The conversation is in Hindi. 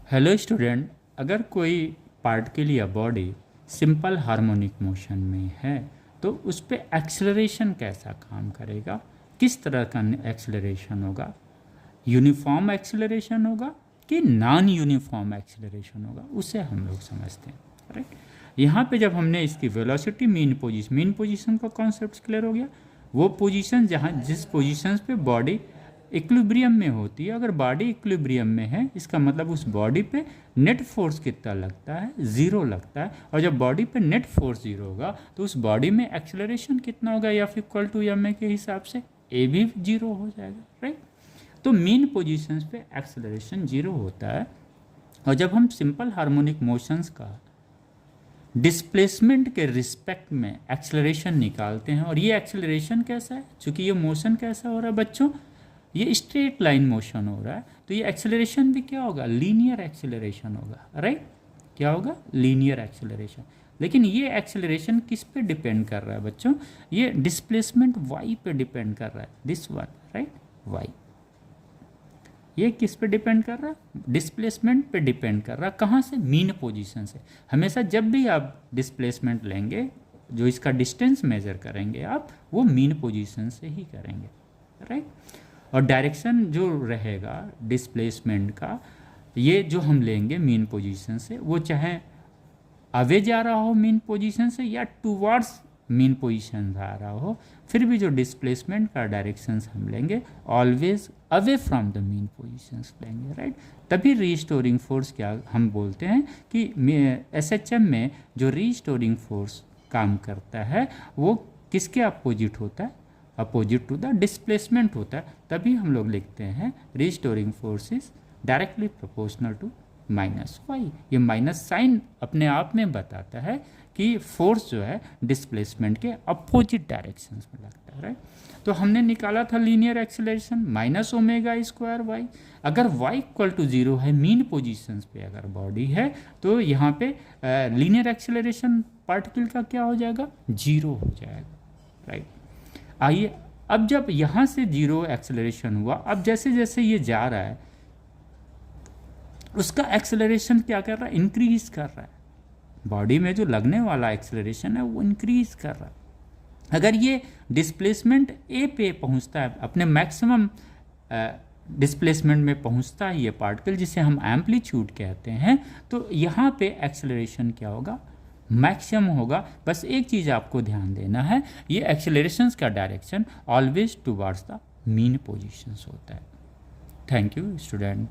हेलो स्टूडेंट, अगर कोई पार्टिकल या बॉडी सिंपल हार्मोनिक मोशन में है तो उस पर एक्सेलरेशन कैसा काम करेगा, किस तरह का एक्सेलरेशन होगा, यूनिफॉर्म एक्सेलरेशन होगा कि नॉन यूनिफॉर्म एक्सेलरेशन होगा, उसे हम लोग समझते हैं। राइट, यहाँ पे जब हमने इसकी वेलोसिटी मीन पोजीशन का कॉन्सेप्ट क्लियर हो गया। वो पोजीशन जहाँ जिस पोजीशन पे बॉडी इक्विलिब्रियम में होती है, अगर बॉडी इक्विलिब्रियम में है इसका मतलब उस बॉडी पे नेट फोर्स कितना लगता है, ज़ीरो लगता है। और जब बॉडी पे नेट फोर्स ज़ीरो होगा तो उस बॉडी में एक्सेलरेशन कितना होगा, F equal to M A के हिसाब से ए भी जीरो हो जाएगा। राइट, तो मीन पोजीशंस पे एक्सेलरेशन जीरो होता है। और जब हम सिंपल हार्मोनिक मोशंस का डिस्प्लेसमेंट के रिस्पेक्ट में एक्सेलरेशन निकालते हैं, और ये एक्सेलरेशन कैसा है, चूँकि ये मोशन कैसा हो रहा है बच्चों, ये स्ट्रेट लाइन मोशन हो रहा है, तो ये एक्सेलरेशन भी क्या होगा, लीनियर एक्सेलरेशन होगा। राइट, क्या होगा, लीनियर एक्सेलरेशन। लेकिन ये एक्सेलरेशन किस पे डिपेंड कर रहा है बच्चों, ये डिस्प्लेसमेंट वाई पे डिपेंड कर रहा है, दिस वन। राइट, वाई ये किस पे डिपेंड कर रहा है, डिस्प्लेसमेंट पे डिपेंड कर रहा है। कहाँ से, मीन पोजीशन से। हमेशा जब भी आप डिस्प्लेसमेंट लेंगे, जो इसका डिस्टेंस मेजर करेंगे आप, वो मीन पोजीशन से ही करेंगे। राइट, और डायरेक्शन जो रहेगा डिस्प्लेसमेंट का, ये जो हम लेंगे मीन पोजीशन से, वो चाहे अवे जा रहा हो मीन पोजीशन से या टूवर्ड्स मीन पोजीशन आ रहा हो, फिर भी जो डिस्प्लेसमेंट का डायरेक्शंस हम लेंगे always away from the mean positions लेंगे। राइट, तभी रीस्टोरिंग फोर्स क्या हम बोलते हैं कि एसएचएम में जो रीस्टोरिंग फोर्स काम करता है वो किसके अपोजिट होता है, अपोजिट टू द डिस्प्लेसमेंट होता है। तभी हम लोग लिखते हैं restoring force is directly proportional to minus Y. ये माइनस साइन अपने आप में बताता है कि फोर्स जो है डिस्प्लेसमेंट के अपोजिट डायरेक्शंस में लगता है। राइट, तो हमने निकाला था linear acceleration minus omega square Y. अगर वाई इक्वल टू जीरो है मीन पोजीशंस पे अगर बॉडी है, तो यहाँ पे लीनियर एक्सेलरेशन पार्टिकल का क्या हो जाएगा, जीरो हो जाएगा। राइट, आइए अब जब यहाँ से जीरो एक्सेलरेशन हुआ, अब जैसे जैसे ये जा रहा है उसका एक्सेलरेशन क्या कर रहा है, इंक्रीज कर रहा है। बॉडी में जो लगने वाला एक्सेलरेशन है वो इंक्रीज कर रहा है। अगर ये डिस्प्लेसमेंट ए पे पहुंचता है, अपने मैक्सिमम डिस्प्लेसमेंट में पहुंचता है ये पार्टिकल, जिसे हम एम्पलीट्यूड कहते हैं, तो यहाँ पे एक्सेलरेशन क्या होगा, मैक्सिमम होगा। बस एक चीज़ आपको ध्यान देना है, ये एक्सेलरेशंस का direction always towards the mean positions होता है। Thank you student.